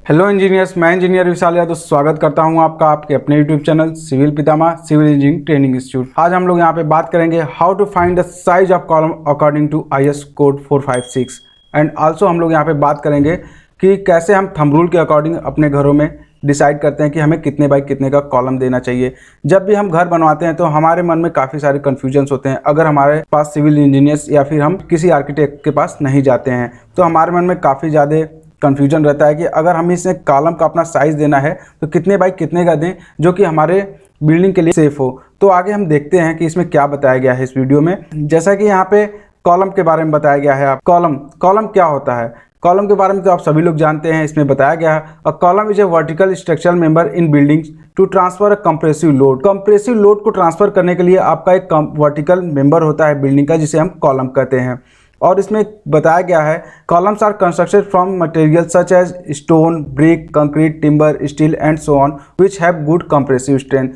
Hello engineers, मैं engineer Vishal Yadav स्वागत करता हूं आपका आपके अपने यूट्यूब चैनल सिविल पितामह सिविल इंजीनियरिंग ट्रेनिंग इंस्टीट्यूट। आज हम लोग यहां पे बात करेंगे how to find the size of column according to IS code 456 and also हम लोग यहां पे बात करेंगे कि कैसे हम थंब रूल के अकॉर्डिंग अपने घरों में डिसाइड करते हैं कि हमें कितने बाई कितने का कॉलम देना चाहिए। जब भी हम घर बनवाते हैं तो हमारे मन में काफ़ी सारे कन्फ्यूजन्स होते हैं। अगर हमारे पास सिविल इंजीनियर्स या फिर हम किसी आर्किटेक्ट के पास नहीं जाते हैं तो हमारे मन में काफ़ी ज़्यादा कन्फ्यूजन रहता है कि अगर हमें इसे कॉलम का अपना साइज़ देना है तो कितने बाई कितने का दें जो कि हमारे बिल्डिंग के लिए सेफ़ हो। तो आगे हम देखते हैं कि इसमें क्या बताया गया है इस वीडियो में। जैसा कि यहाँ पे कॉलम के बारे में बताया गया है। कॉलम क्या होता है? कॉलम के बारे में तो आप सभी लोग जानते हैं। इसमें बताया गया है a column is a vertical structural member in buildings to transfer a compressive load. Compressive load को ट्रांसफर करने के लिए आपका एक वर्टिकल मेंबर होता है बिल्डिंग का, जिसे हम कॉलम कहते हैं। और इसमें बताया गया है columns are constructed from material such as stone, brick, concrete, timber, steel and so on which have good compressive strength.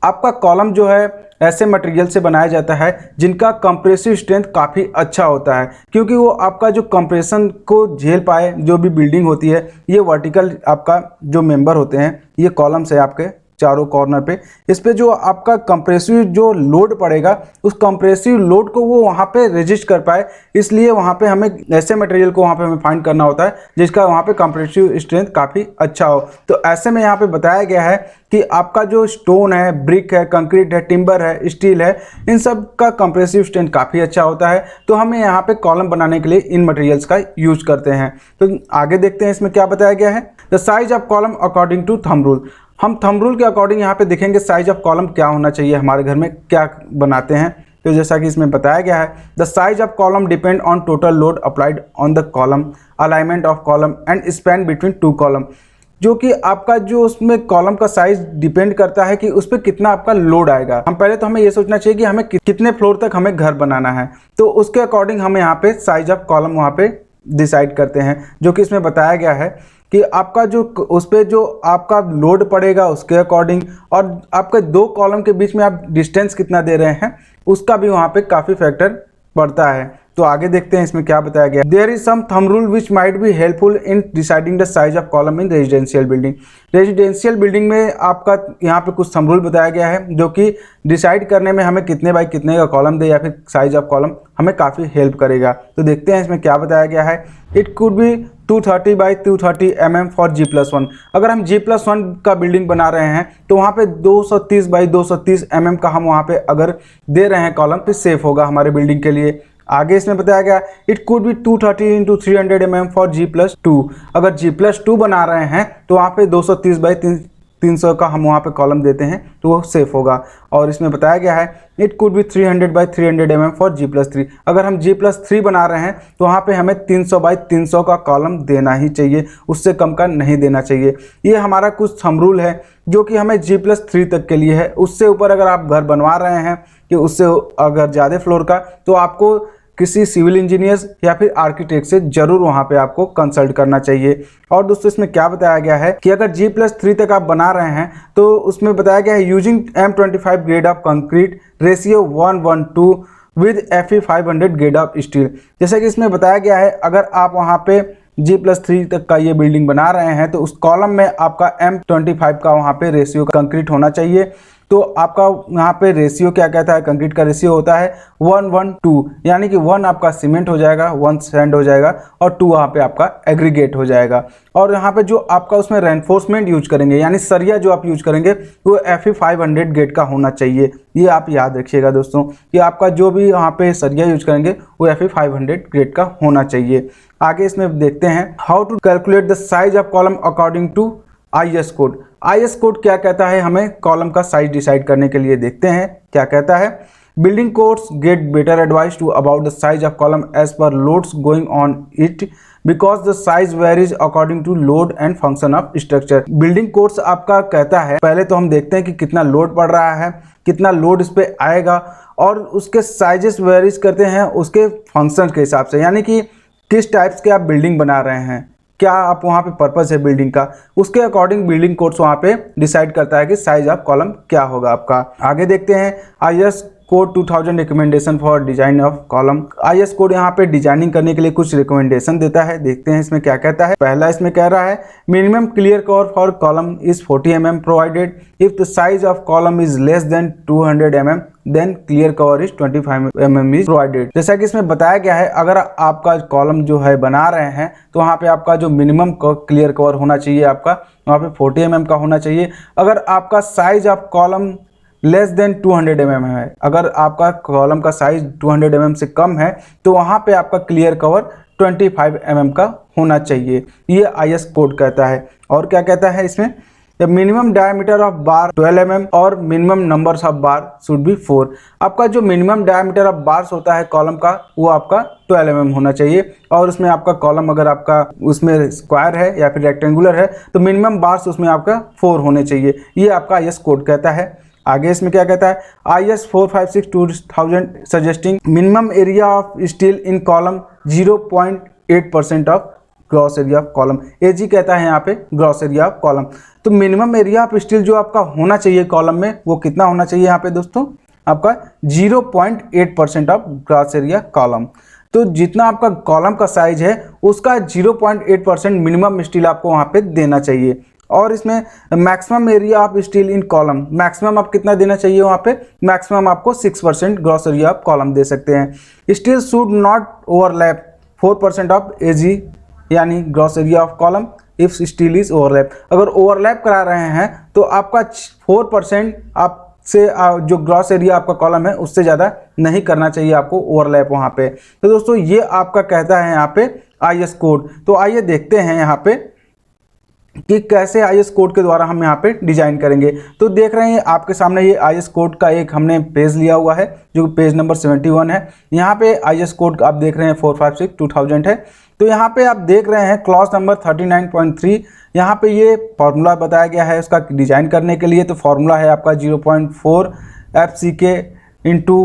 आपका कॉलम जो है ऐसे मटेरियल से बनाया जाता है जिनका कंप्रेसिव स्ट्रेंथ काफ़ी अच्छा होता है, क्योंकि वो आपका जो कंप्रेशन को झेल पाए। जो भी बिल्डिंग होती है, ये वर्टिकल आपका जो मेंबर होते हैं, ये कॉलम्स है आपके चारों कॉर्नर पे। इस पे जो आपका कंप्रेसिव जो लोड पड़ेगा, उस कंप्रेसिव लोड को वो वहाँ पे रेजिस्ट कर पाए, इसलिए वहाँ पे हमें ऐसे मटेरियल को वहाँ पे हमें फाइंड करना होता है जिसका वहाँ पे कंप्रेसिव स्ट्रेंथ काफ़ी अच्छा हो। तो ऐसे में यहाँ पे बताया गया है कि आपका जो स्टोन है, ब्रिक है, कंक्रीट है, टिम्बर है, स्टील है, इन सब का कंप्रेसिव स्ट्रेंथ काफ़ी अच्छा होता है। तो हमें यहाँ पे कॉलम बनाने के लिए इन मटेरियल्स का यूज करते हैं। तो आगे देखते हैं इसमें क्या बताया गया है। The size of column according to thumb rule. हम थंब रूल के अकॉर्डिंग यहाँ पे देखेंगे साइज ऑफ कॉलम क्या होना चाहिए, हमारे घर में क्या बनाते हैं। तो जैसा कि इसमें बताया गया है the size of column depend on total load applied on the column, alignment of column and span between two column. जो कि आपका जो उसमें कॉलम का साइज डिपेंड करता है कि उस पर कितना आपका लोड आएगा। हम पहले तो हमें ये सोचना चाहिए कि हमें कितने फ्लोर तक हमें घर बनाना है, तो उसके अकॉर्डिंग हम यहाँ पे साइज ऑफ कॉलम वहाँ पे डिसाइड करते हैं। जो कि इसमें बताया गया है कि आपका जो उस पर जो आपका लोड पड़ेगा उसके अकॉर्डिंग, और आपके दो कॉलम के बीच में आप डिस्टेंस कितना दे रहे हैं उसका भी वहाँ पे काफ़ी फैक्टर पड़ता है। तो आगे देखते हैं इसमें क्या बताया गया। There is some thumb rule which might be helpful in deciding the size of column in residential building. Residential building में आपका यहाँ पे कुछ थंब रूल बताया गया है जो कि डिसाइड करने में हमें कितने बाई कितने का कॉलम दे या फिर साइज ऑफ कॉलम हमें काफ़ी हेल्प करेगा। तो देखते हैं इसमें क्या बताया गया है। It could be 230 by 230 mm for G+1। अगर हम G+1 का बिल्डिंग बना रहे हैं तो वहाँ पे 230 बाई 230 mm का हम वहाँ पे अगर दे रहे हैं कॉलम, तो सेफ होगा हमारे बिल्डिंग के लिए। आगे इसमें बताया गया it could be 230 into 300 mm for G+2। अगर G+2 बना रहे हैं तो वहाँ पे 230 बाई 300 का हम वहाँ पे कॉलम देते हैं तो वो सेफ होगा। और इसमें बताया गया है it could be 300 by 300 mm for G+3। अगर हम G+3 बना रहे हैं तो वहाँ पे हमें 300 बाई 300 का कॉलम देना ही चाहिए, उससे कम का नहीं देना चाहिए। ये हमारा कुछ थंब रूल है जो कि हमें G+3 तक के लिए है। उससे ऊपर अगर आप घर बनवा रहे हैं कि उससे अगर ज़्यादा फ्लोर का, तो आपको किसी सिविल इंजीनियर्स या फिर आर्किटेक्ट से जरूर वहाँ पे आपको कंसल्ट करना चाहिए। और दोस्तों इसमें क्या बताया गया है कि अगर G+3 तक आप बना रहे हैं तो उसमें बताया गया है using M25 grade of concrete ratio 1:1 with Fe 500 grade of steel. जैसे कि इसमें बताया गया है अगर आप वहाँ पे G+3 तक का ये बिल्डिंग बना रहे हैं तो उस कॉलम में आपका M25 का वहाँ पे रेशियो कंक्रीट होना चाहिए। तो आपका यहाँ पे रेशियो क्या कहता है, कंक्रीट का रेशियो होता है 1:2, यानी कि 1 आपका सीमेंट हो जाएगा, 1 सैंड हो जाएगा और 2 वहाँ पे आपका एग्रीगेट हो जाएगा। और यहाँ पे जो आपका उसमें रेनफोर्समेंट यूज करेंगे यानी सरिया जो आप यूज करेंगे वो Fe 500 ग्रेड का होना चाहिए। ये आप याद रखिएगा दोस्तों कि आपका जो भी यहाँ पे सरिया यूज करेंगे वो Fe 500 ग्रेड का होना चाहिए। आगे इसमें देखते हैं how to calculate the size of column according to IS code. IS code क्या कहता है हमें कॉलम का साइज डिसाइड करने के लिए, देखते हैं क्या कहता है। Building codes get better advice to about the size of column as per loads going on it because the size varies according to load and function of structure. Building codes आपका कहता है, पहले तो हम देखते हैं कि कितना लोड पड़ रहा है, कितना लोड इस पर आएगा, और उसके साइजेस वेरीज करते हैं उसके फंक्शन के हिसाब से, यानी कि किस टाइप्स के आप बिल्डिंग बना रहे हैं, क्या आप वहाँ पे पर्पस है बिल्डिंग का, उसके अकॉर्डिंग बिल्डिंग कोड्स वहाँ पे डिसाइड करता है कि साइज ऑफ कॉलम क्या होगा आपका। आगे देखते हैं IS code 2000 recommendation for design of column. IS code यहाँ पे डिजाइनिंग करने के लिए कुछ रिकमेंडेशन देता है। देखते हैं इसमें क्या कहता है। पहला इसमें कह रहा है minimum clear cover for column is 40 mm provided if the size of column is less than 200 mm then clear cover is 25 mm is provided. जैसा कि इसमें बताया गया है, अगर आपका कॉलम जो है बना रहे हैं तो वहाँ पे आपका जो मिनिमम क्लियर कवर होना चाहिए आपका वहाँ पे 40 mm का होना चाहिए। अगर आपका size of column less than 200 mm है, अगर आपका कॉलम का साइज 200 mm से कम है तो वहाँ पे आपका क्लियर कवर 25 mm का होना चाहिए, ये IS कोड कहता है। और क्या कहता है इसमें, the minimum diameter of bar 12 mm और minimum numbers of bar should be 4। आपका जो मिनिमम डायमीटर ऑफ बार्स होता है कॉलम का वो आपका 12 mm होना चाहिए। और उसमें आपका कॉलम अगर आपका उसमें स्क्वायर है या फिर रेक्टेंगुलर है तो मिनिमम बार्स उसमें आपका 4 होने चाहिए, ये आपका IS कोड कहता है। आगे इसमें क्या कहता है, IS 456-2000 suggesting minimum area of steel in column 0.8% of gross area of column. AG कहता है यहाँ पे ग्रॉस एरिया ऑफ कॉलम। तो मिनिमम एरिया ऑफ स्टील जो आपका होना चाहिए कॉलम में वो कितना होना चाहिए यहाँ पे दोस्तों, आपका 0.8% ऑफ ग्रॉस एरिया कॉलम। तो जितना आपका कॉलम का साइज है उसका 0.8% मिनिमम स्टील आपको वहाँ पे देना चाहिए। और इसमें maximum area of steel in column, maximum आप कितना देना चाहिए वहाँ पे, मैक्सिमम आपको 6% ग्रॉस एरिया ऑफ कॉलम दे सकते हैं। Steel should not overlap 4% of AG यानी gross area of column if steel is overlap. अगर ओवरलैप करा रहे हैं तो आपका 4% आपसे जो ग्रॉस एरिया आपका कॉलम है उससे ज़्यादा नहीं करना चाहिए आपको ओवरलैप वहाँ पे। तो दोस्तों ये आपका कहता है यहाँ पे IS कोड। तो आइए देखते हैं यहाँ पे कि कैसे IS कोड के द्वारा हम यहाँ पे डिजाइन करेंगे। तो देख रहे हैं आपके सामने ये IS कोड का एक हमने पेज लिया हुआ है जो पेज नंबर 71 है। यहाँ पे IS कोड आप देख रहे हैं 456-2000 है। तो यहाँ पे आप देख रहे हैं क्लॉज नंबर 39.3, यहाँ पे ये फार्मूला बताया गया है उसका डिजाइन करने के लिए। तो फार्मूला है आपका 0.4 FCK into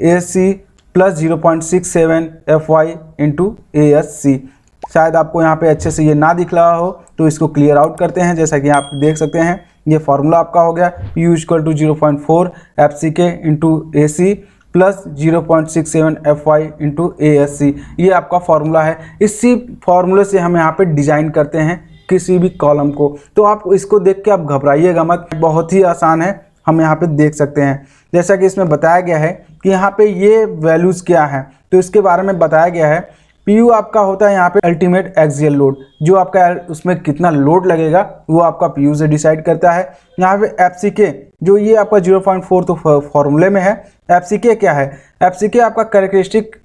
AC plus 0.67 FY into ASC। शायद आपको यहाँ पे अच्छे से ये ना दिख रहा हो तो इसको क्लियर आउट करते हैं। जैसा कि आप देख सकते हैं ये फार्मूला आपका हो गया U equal to 0.4 FCK into AC plus 0.67 FY into ASC, ये आपका फार्मूला है। इसी फार्मूले से हम यहाँ पे डिज़ाइन करते हैं किसी भी कॉलम को। तो आप इसको देख के आप घबराइएगा मत, बहुत ही आसान है, हम यहाँ पे देख सकते हैं। जैसा कि इसमें बताया गया है कि यहाँ पे ये वैल्यूज़ क्या हैं तो इसके बारे में बताया गया है। PU आपका होता है यहाँ पे अल्टीमेट एक्सियल लोड, जो आपका उसमें कितना लोड लगेगा वो आपका PU से डिसाइड करता है। यहाँ पे FCK जो ये आपका 0.4 तो फॉर्मूले में है। FCK क्या है, FCK आपका characteristic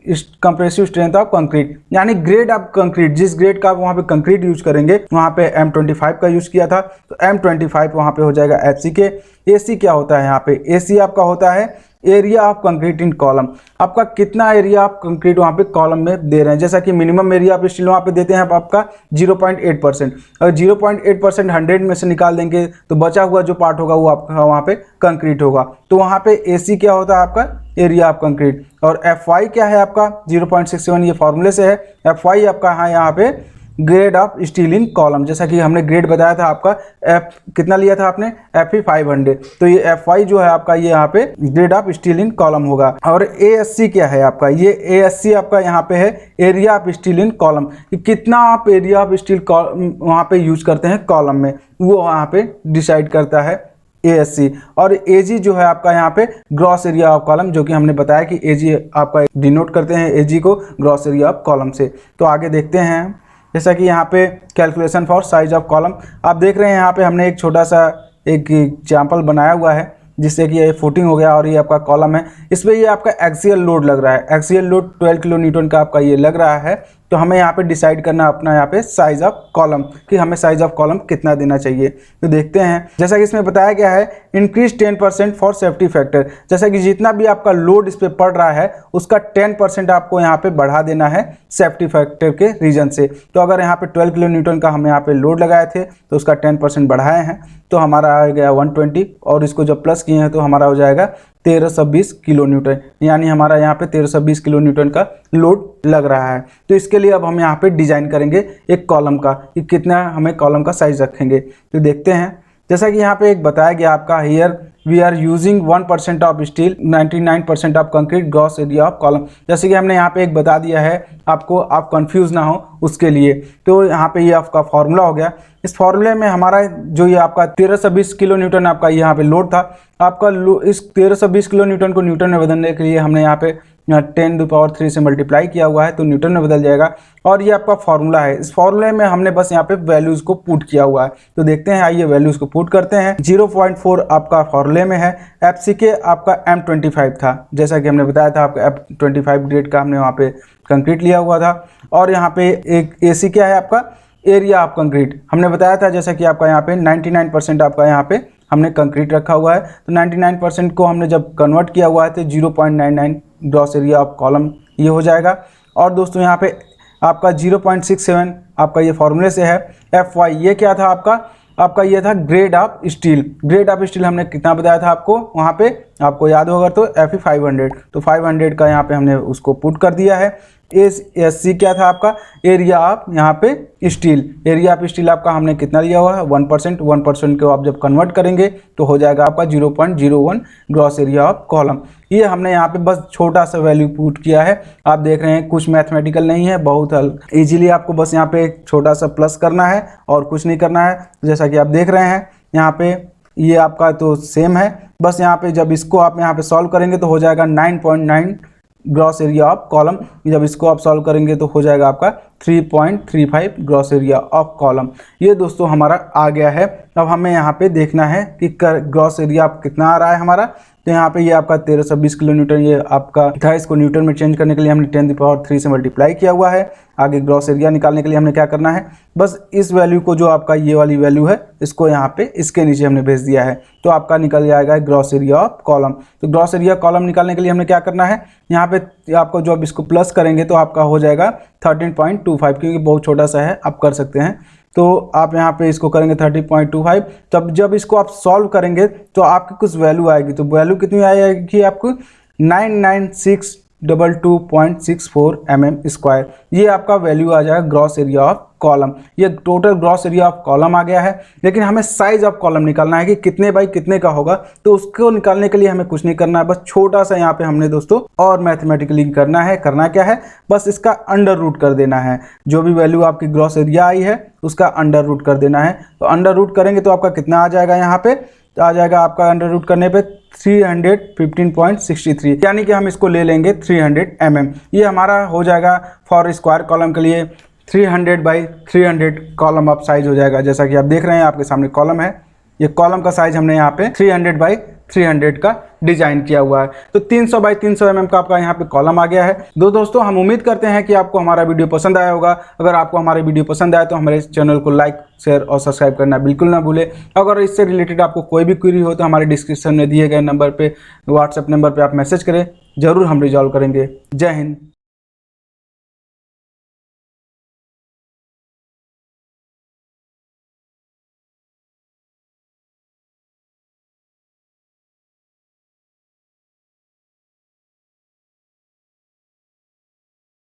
compressive strength of concrete, यानी ग्रेड ऑफ कंक्रीट, जिस ग्रेड का आप वहाँ पे कंक्रीट यूज करेंगे वहाँ पे M25 का यूज किया था तो M25 वहाँ पे हो जाएगा FCK। AC क्या होता है यहाँ पे, AC आपका होता है area of concrete in column, आपका कितना एरिया ऑफ कंक्रीट वहाँ पे कॉलम में दे रहे हैं। जैसा कि मिनिमम एरिया ऑफ स्टील वहाँ पे देते हैं आपका 0.8%, अगर 0.8% 100 में से निकाल देंगे तो बचा हुआ जो पार्ट होगा वो आपका वहाँ पे कंक्रीट होगा। तो वहाँ पे AC क्या होता है आपका एरिया ऑफ कंक्रीट। और FY क्या है आपका 0.67, ये फॉर्मूले से है। FY आपका यहाँ पे grade of steel in column, जैसा कि हमने ग्रेड बताया था आपका F कितना लिया था आपने FE 500, तो ये FY जो है आपका ये यहाँ पे grade of steel in column होगा। और ASC क्या है आपका, ये ASC आपका यहाँ पे है area of steel in column, कि कितना आप एरिया ऑफ स्टील वहाँ पे यूज करते हैं कॉलम में, वो वहाँ पे डिसाइड करता है ASC। और AG जो है आपका यहाँ पे ग्रॉस एरिया ऑफ कॉलम, जो कि हमने बताया कि AG आपका डिनोट करते हैं AG को ग्रॉस एरिया ऑफ कॉलम से। तो आगे देखते हैं जैसा कि यहाँ पे calculation for size of column आप देख रहे हैं। यहाँ पे हमने एक छोटा सा एक एग्जाम्पल बनाया हुआ है जिससे कि ये फुटिंग हो गया और ये आपका कॉलम है। इसमें ये आपका एक्सियल लोड लग रहा है, एक्सियल लोड 12 किलो न्यूटन का आपका ये लग रहा है। तो हमें यहाँ पे डिसाइड करना अपना यहाँ पे साइज ऑफ कॉलम, कि हमें साइज ऑफ कॉलम कितना देना चाहिए। तो देखते हैं जैसा कि इसमें बताया गया है इंक्रीज 10% फॉर सेफ्टी फैक्टर, जैसा कि जितना भी आपका लोड इस पर पड़ रहा है उसका 10% आपको यहाँ पे बढ़ा देना है सेफ्टी फैक्टर के रीजन से। तो अगर यहाँ पे 12 किलो न्यूटन का हम यहाँ पे लोड लगाए थे तो उसका 10% बढ़ाए हैं तो हमारा आ गया 120, और इसको जब प्लस किए हैं तो हमारा हो जाएगा 1320 किलो न्यूटन, यानी हमारा यहाँ पे 1320 किलो न्यूटन का लोड लग रहा है। तो इसके लिए अब हम यहाँ पे डिज़ाइन करेंगे एक कॉलम का, कि कितना हमें कॉलम का साइज रखेंगे। तो देखते हैं जैसा कि यहाँ पे एक बताया गया आपका here we are using 1% of steel 99% of concrete gross area of column. जैसे कि हमने यहाँ पे एक बता दिया है आपको, आप कंफ्यूज ना हो उसके लिए। तो यहाँ पे ये आपका फॉर्मूला हो गया। इस फॉर्मूले में हमारा जो ये आपका 1320 किलो न्यूटन आपका यहाँ पे लोड था, आपका इस 1320 किलो न्यूटन को न्यूटन में बदलने के लिए हमने यहाँ पे 10⁻³ से मल्टीप्लाई किया हुआ है, तो न्यूटन में बदल जाएगा। और ये आपका फॉर्मूला है। इस फॉर्मूले में हमने बस यहाँ पे वैल्यूज़ को पुट किया हुआ है। तो देखते हैं, आइए वैल्यूज़ को पुट करते हैं। 0.4 आपका फॉर्मूले में है। FCK आपका M25 था, जैसा कि हमने बताया था आपका F25 ग्रेड का हमने वहाँ पे कंक्रीट लिया हुआ था। और यहाँ पे एक AC क्या है आपका, एरिया ऑफ कंक्रीट हमने बताया था, जैसा कि आपका यहाँ पे 99% आपका यहाँ पे हमने कंक्रीट रखा हुआ है। तो 99% को हमने जब कन्वर्ट किया हुआ है तो 0.99 ग्रॉस एरिया ऑफ कॉलम ये हो जाएगा। और दोस्तों यहाँ पे आपका 0.67 आपका ये फॉर्मूले से है। FY ये क्या था आपका ये था grade of steel. Grade of steel हमने कितना बताया था आपको वहाँ पे, आपको याद होगा तो FE 500। तो 500 का यहाँ पे हमने उसको पुट कर दिया है। SC क्या था आपका, एरिया ऑफ यहाँ पे स्टील। एरिया ऑफ स्टील आपका हमने कितना लिया हुआ है 1%। 1% को आप जब कन्वर्ट करेंगे तो हो जाएगा आपका 0.01 ग्रॉस एरिया ऑफ कॉलम। ये हमने यहाँ पे बस छोटा सा वैल्यू पुट किया है। आप देख रहे हैं कुछ मैथमेटिकल नहीं है, बहुत ईजिली आपको बस यहाँ पे एक छोटा सा प्लस करना है और कुछ नहीं करना है। जैसा कि आप देख रहे हैं यहाँ पे ये आपका तो सेम है। बस यहाँ पे जब इसको आप यहाँ पे सॉल्व करेंगे तो हो जाएगा 9.9 ग्रॉस एरिया ऑफ कॉलम। जब इसको आप सॉल्व करेंगे तो हो जाएगा आपका 3.35 ग्रॉस एरिया ऑफ कॉलम। ये दोस्तों हमारा आ गया है। अब हमें यहाँ पे देखना है कि ग्रॉस एरिया आप कितना आ रहा है हमारा। तो यहाँ पे ये आपका 1320 किलो न्यूटन ये आपका था। इसको न्यूटन में चेंज करने के लिए हमने 10⁻³ से मल्टीप्लाई किया हुआ है। आगे ग्रॉस एरिया निकालने के लिए हमने क्या करना है, बस इस वैल्यू को जो आपका ये वाली वैल्यू है इसको यहाँ पे इसके नीचे हमने भेज दिया है, तो आपका निकल जाएगा ग्रॉस एरिया ऑफ कॉलम। तो ग्रॉस एरिया कॉलम निकालने के लिए हमने क्या करना है, यहाँ पे आपको जो अब इसको प्लस करेंगे तो आपका हो जाएगा 13.25, क्योंकि बहुत छोटा सा है आप कर सकते हैं। तो आप यहाँ पे इसको करेंगे 30.25। तब जब इसको आप सॉल्व करेंगे तो आपकी कुछ वैल्यू आएगी। तो वैल्यू कितनी आएगी आपको 99622.64 mm²। ये आपका वैल्यू आ जाएगा ग्रॉस एरिया ऑफ कॉलम। ये total gross area of column आ गया है। लेकिन हमें साइज ऑफ कॉलम निकालना है कि कितने बाई कितने का होगा। तो उसको निकालने के लिए हमें कुछ नहीं करना है, बस छोटा सा यहाँ पे हमने दोस्तों और मैथमेटिकली करना है। करना क्या है, बस इसका अंडर रूट कर देना है। जो भी वैल्यू आपकी ग्रॉस एरिया आई है उसका अंडर रूट कर देना है। तो अंडर रूट करेंगे तो आपका कितना आ जाएगा, यहाँ पे तो आ जाएगा आपका अंडर रूट करने पे 315.63, यानी कि हम इसको ले लेंगे 300 mm। ये हमारा हो जाएगा फॉर स्क्वायर कॉलम के लिए 300/300 कॉलम ऑफ साइज हो जाएगा। जैसा कि आप देख रहे हैं आपके सामने कॉलम है, ये कॉलम का साइज हमने यहाँ पे 300/300 का डिजाइन किया हुआ है। तो 300/300 mm का आपका यहाँ पे कॉलम आ गया है। दोस्तों हम उम्मीद करते हैं कि आपको हमारा वीडियो पसंद आया होगा। अगर आपको हमारे वीडियो पसंद आया तो हमारे चैनल को लाइक शेयर और सब्सक्राइब करना बिल्कुल ना भूलें। अगर इससे रिलेटेड आपको कोई भी क्वेरी हो तो हमारे डिस्क्रिप्शन में दिए गए नंबर पे, व्हाट्सएप नंबर पे आप मैसेज करें, ज़रूर हम रिजॉल्व करेंगे। जय हिंद।